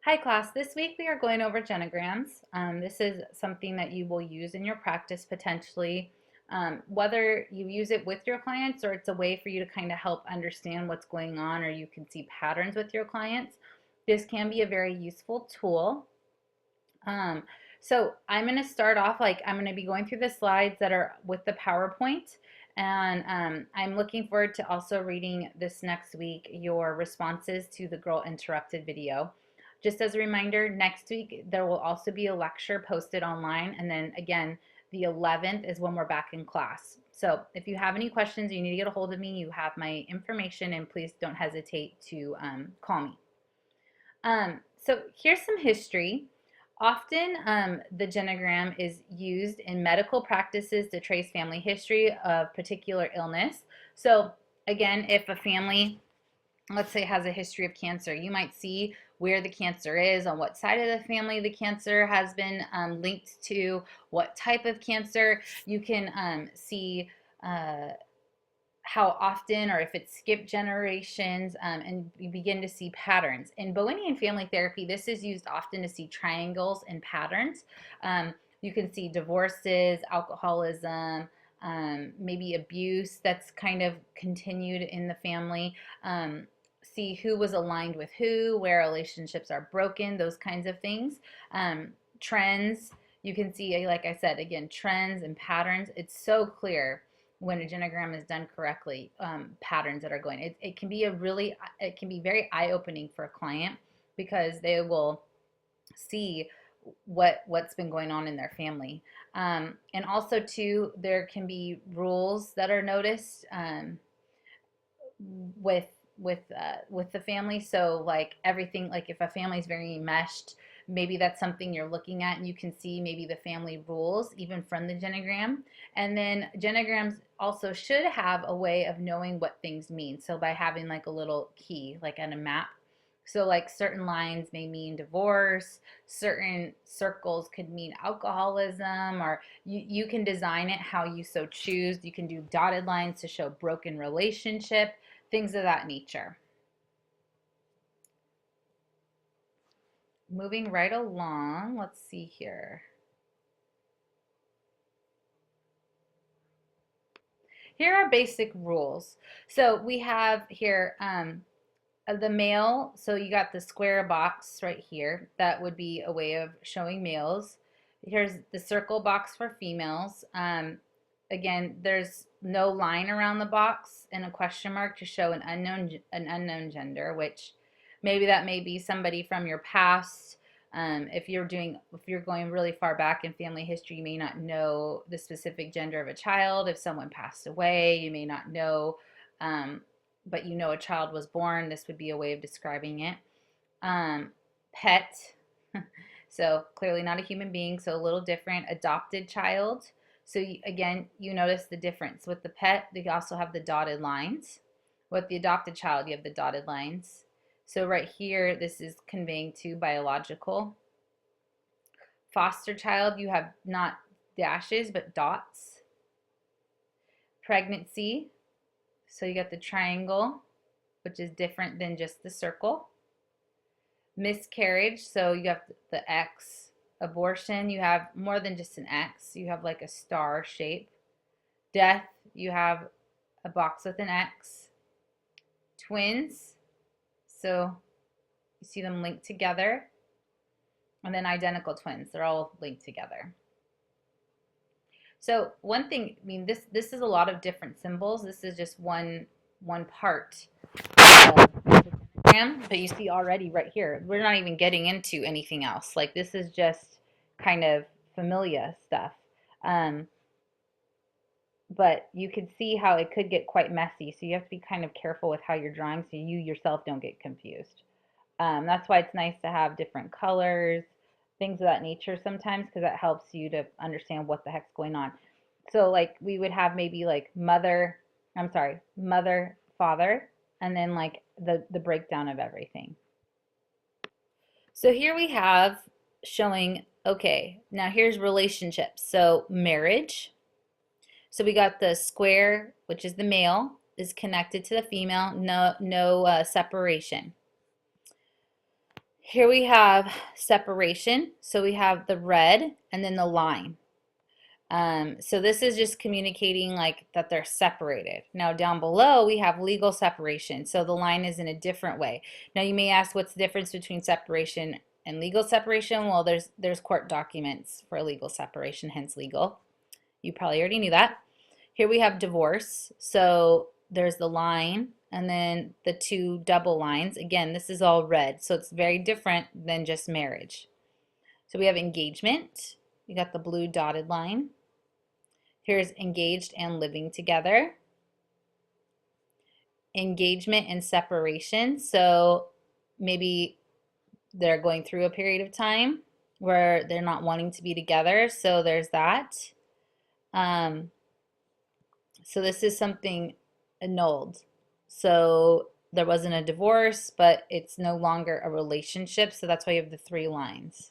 Hi class, this week we are going over genograms. This is something that you will use in your practice potentially, whether you use it with your clients or it's a way for you to kind of help understand what's going on or you can see patterns with your clients. This can be a very useful tool. Um, so I'm going to start off I'm going to be going through the slides that are with the PowerPoint. And I'm looking forward to also reading this next week your responses to the Girl Interrupted video. Just as a reminder, next week there will also be a lecture posted online. And then again, the 11th is when we're back in class. So if you have any questions, you need to get a hold of me. You have my information, and please don't hesitate to call me. So here's some history. Often, the genogram is used in medical practices to trace family history of particular illness. So again, if a family, let's say, has a history of cancer, you might see where the cancer is, on what side of the family the cancer has been linked to, what type of cancer. You can see how often, or if it's skipped generations, and you begin to see patterns. In Bowenian family therapy, this is used often to see triangles and patterns. You can see divorces, alcoholism, maybe abuse that's kind of continued in the family. See who was aligned with who, where relationships are broken, those kinds of things. Trends, you can see, like I said, again, trends and patterns. It's so clear when a genogram is done correctly, patterns that are going. It can be it can be very eye-opening for a client because they will see what's been going on in their family. And also too, there can be rules that are noticed with with the family. So like everything, like if a family is very meshed, maybe that's something you're looking at, and you can see maybe the family rules even from the genogram. And then genograms also should have a way of knowing what things mean. So by having like a little key, like on a map. So like certain lines may mean divorce, certain circles could mean alcoholism, or you can design it how you so choose. You can do dotted lines to show broken relationship, things of that nature. Moving right along, let's see here. Here are basic rules. So we have here the male, so you got the square box right here. That would be a way of showing males. Here's the circle box for females. Again, there's no line around the box and a question mark to show an unknown gender, which maybe that may be somebody from your past. If you're going really far back in family history, you may not know the specific gender of a child. If someone passed away, you may not know, but you know a child was born. This would be a way of describing it. Pet, so clearly not a human being, so a little different. Adopted child. So again, you notice the difference. With the pet, they also have the dotted lines. With the adopted child, you have the dotted lines. So right here, this is conveying to biological. Foster child, you have not dashes, but dots. Pregnancy, so you got the triangle, which is different than just the circle. Miscarriage, so you have the X. Abortion, you have more than just an X. You have like a star shape. Death, you have a box with an X. Twins, so you see them linked together. And then identical twins, they're all linked together. So one thing, I mean, this is a lot of different symbols. This is just one part of the diagram, but you see already right here, we're not even getting into anything else. Like this is just kind of familiar stuff. But you can see how it could get quite messy. So you have to be kind of careful with how you're drawing so you yourself don't get confused. That's why it's nice to have different colors, things of that nature sometimes, because that helps you to understand what the heck's going on. So like we would have maybe like mother, father, and then like the breakdown of everything. So here we have showing, okay, now here's relationships. So marriage. So we got the square, which is the male, is connected to the female, no separation. Here we have separation. So we have the red and then the line. So this is just communicating like that they're separated. Now down below we have legal separation. So the line is in a different way. Now you may ask, what's the difference between separation and legal separation? Well, there's court documents for legal separation, hence legal. You probably already knew that. Here we have divorce. So there's the line and then the two double lines. Again, this is all red, so it's very different than just marriage. So we have engagement. You got the blue dotted line. Here's engaged and living together. Engagement and separation. So maybe they're going through a period of time where they're not wanting to be together. So there's that. So this is something annulled. So there wasn't a divorce, but it's no longer a relationship. So that's why you have the three lines.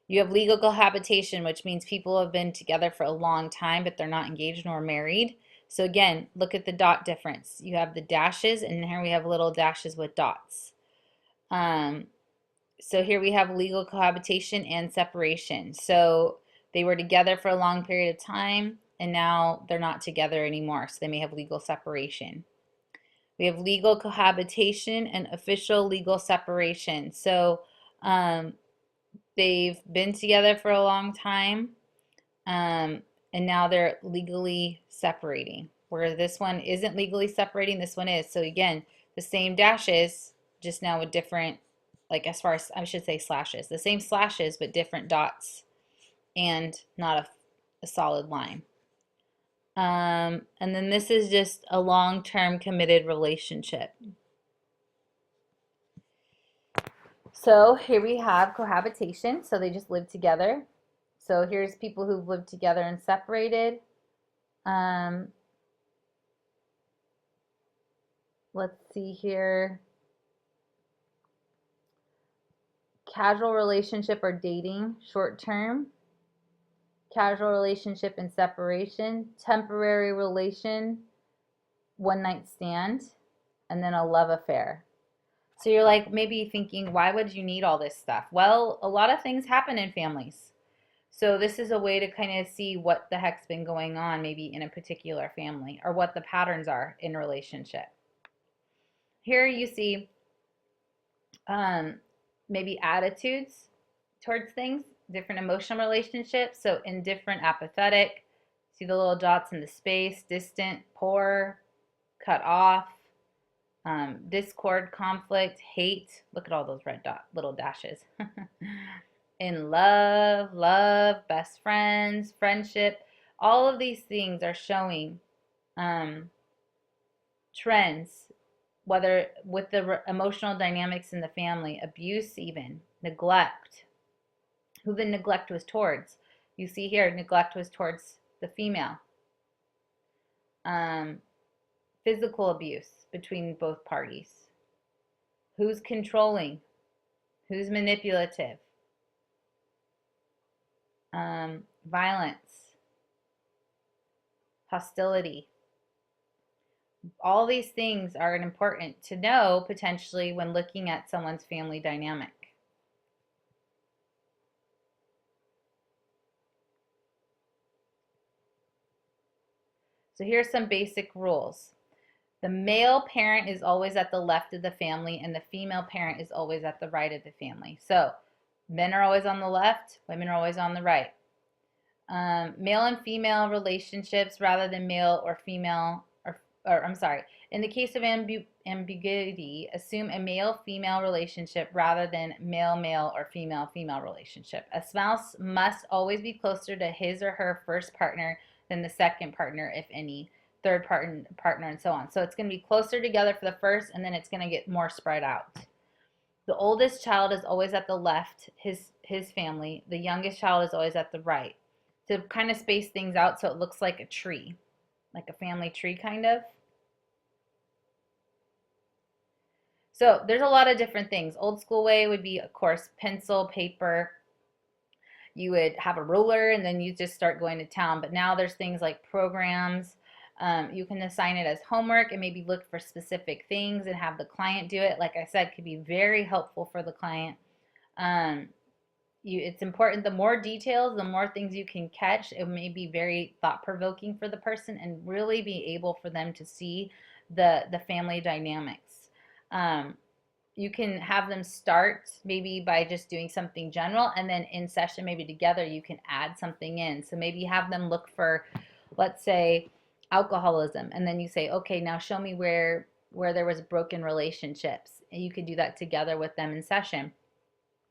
You have legal cohabitation, which means people have been together for a long time, but they're not engaged nor married. So again, look at the dot difference. You have the dashes, and here we have little dashes with dots. So here we have legal cohabitation and separation. So they were together for a long period of time, and now they're not together anymore. So they may have legal separation. We have legal cohabitation and official legal separation. So they've been together for a long time, and now they're legally separating. Where this one isn't legally separating, this one is. So again, the same dashes, just now with different, like as far as, I should say slashes. The same slashes, but different dots and not a solid line. And then this is just a long-term committed relationship. So here we have cohabitation. So they just live together. So here's people who've lived together and separated. Let's see here. Casual relationship or dating, short term. Casual relationship and separation. Temporary relation, one night stand. And then a love affair. So you're like maybe thinking, why would you need all this stuff? Well, a lot of things happen in families. So this is a way to kind of see what the heck's been going on maybe in a particular family or what the patterns are in relationship. Here you see maybe attitudes towards things, different emotional relationships. So indifferent, apathetic, see the little dots in the space, distant, poor, cut off, discord, conflict, hate. Look at all those red little dashes. In love, best friends, friendship. All of these things are showing trends, whether with the emotional dynamics in the family, abuse even, neglect, who the neglect was towards. You see here, neglect was towards the female. Physical abuse between both parties. Who's controlling? Who's manipulative? Violence, hostility. All these things are important to know potentially when looking at someone's family dynamic. So here's some basic rules. The male parent is always at the left of the family and the female parent is always at the right of the family. So men are always on the left, women are always on the right. Male and female relationships rather than male or female, or I'm sorry, in the case of ambiguity, assume a male-female relationship rather than male-male or female-female relationship. A spouse must always be closer to his or her first partner than the second partner, if any, third partner, and so on. So it's going to be closer together for the first, and then it's going to get more spread out. The oldest child is always at the left, his family. The youngest child is always at the right. To kind of space things out so it looks like a tree, like a family tree kind of. So there's a lot of different things. Old school way would be, of course, pencil, paper. You would have a ruler and then you just start going to town. But now there's things like programs. You can assign it as homework and maybe look for specific things and have the client do it. Like I said, could be very helpful for the client. Um, it's important, the more details, the more things you can catch, it may be very thought provoking for the person and really be able for them to see the family dynamics. You can have them start maybe by just doing something general, and then in session maybe together you can add something in. So maybe have them look for, let's say, alcoholism, and then you say, okay, now show me where there was broken relationships, and you could do that together with them in session.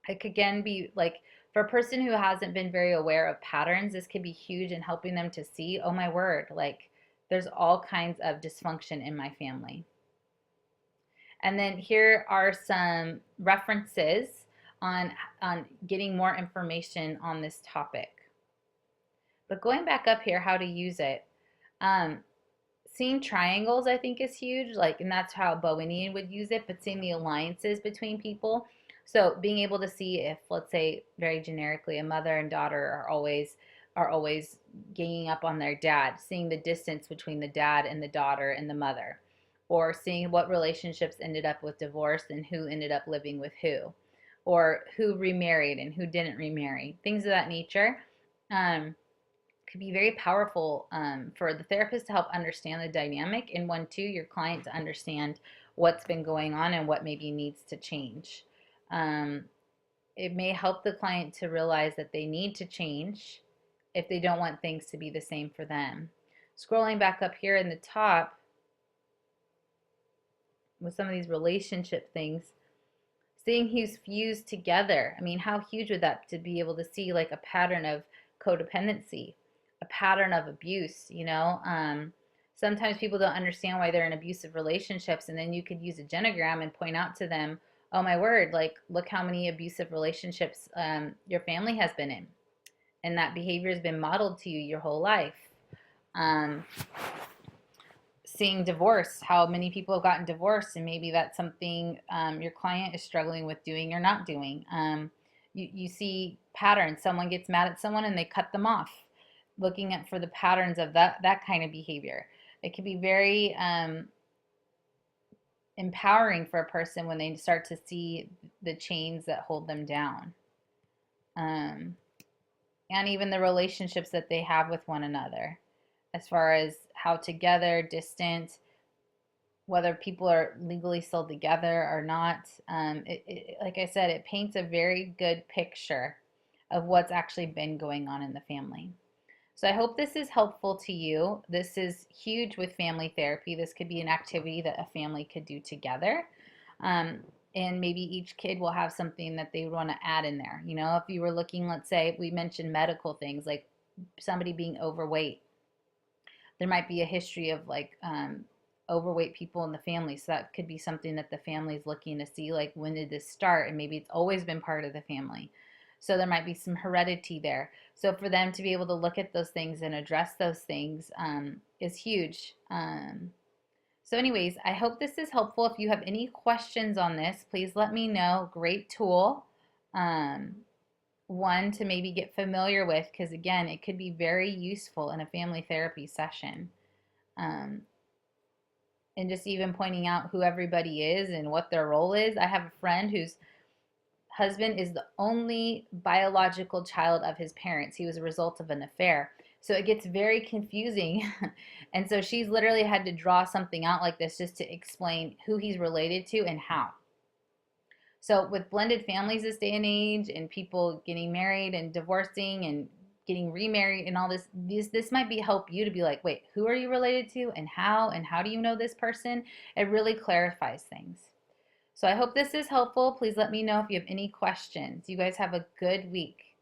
It could again be like, for a person who hasn't been very aware of patterns, this could be huge in helping them to see, oh my word, like there's all kinds of dysfunction in my family. And then here are some references on getting more information on this topic. But going back up here, how to use it. Um, Seeing triangles, I think, is huge. Like, and that's how Bowenian would use it, but seeing the alliances between people. So being able to see if, let's say, very generically, a mother and daughter are always ganging up on their dad, seeing the distance between the dad and the daughter and the mother, or seeing what relationships ended up with divorce and who ended up living with who, or who remarried and who didn't remarry, things of that nature. Could be very powerful for the therapist to help understand the dynamic, and one, two, your client to understand what's been going on and what maybe needs to change. Um, it may help the client to realize that they need to change if they don't want things to be the same for them. Scrolling back up here in the top with some of these relationship things, seeing who's fused together. I mean, how huge would that to be able to see like a pattern of codependency, a pattern of abuse, you know? Sometimes people don't understand why they're in abusive relationships, and then you could use a genogram and point out to them, oh my word, like look how many abusive relationships your family has been in, and that behavior has been modeled to you your whole life. Um, Seeing divorce, how many people have gotten divorced, and maybe that's something your client is struggling with doing or not doing. You see patterns. Someone gets mad at someone and they cut them off. Looking at for the patterns of that kind of behavior. It can be very empowering for a person when they start to see the chains that hold them down. And even the relationships that they have with one another, as far as how together, distant, whether people are legally still together or not. Like I said, it paints a very good picture of what's actually been going on in the family. So I hope this is helpful to you. This is huge with family therapy. This could be an activity that a family could do together. And maybe each kid will have something that they want to add in there. You know, if you were looking, let's say we mentioned medical things like somebody being overweight, there might be a history of like overweight people in the family. So that could be something that the family is looking to see, like when did this start? And maybe it's always been part of the family. So there might be some heredity there. So for them to be able to look at those things and address those things is huge. So anyways, I hope this is helpful. If you have any questions on this, please let me know. Great tool. One to maybe get familiar with, because again, it could be very useful in a family therapy session. And just even pointing out who everybody is and what their role is. I have a friend whose husband is the only biological child of his parents. He was a result of an affair. So it gets very confusing. And so she's literally had to draw something out like this just to explain who he's related to and how. So with blended families this day and age, and people getting married and divorcing and getting remarried and all this might be help you to be like, wait, who are you related to and how do you know this person? It really clarifies things. So I hope this is helpful. Please let me know if you have any questions. You guys have a good week.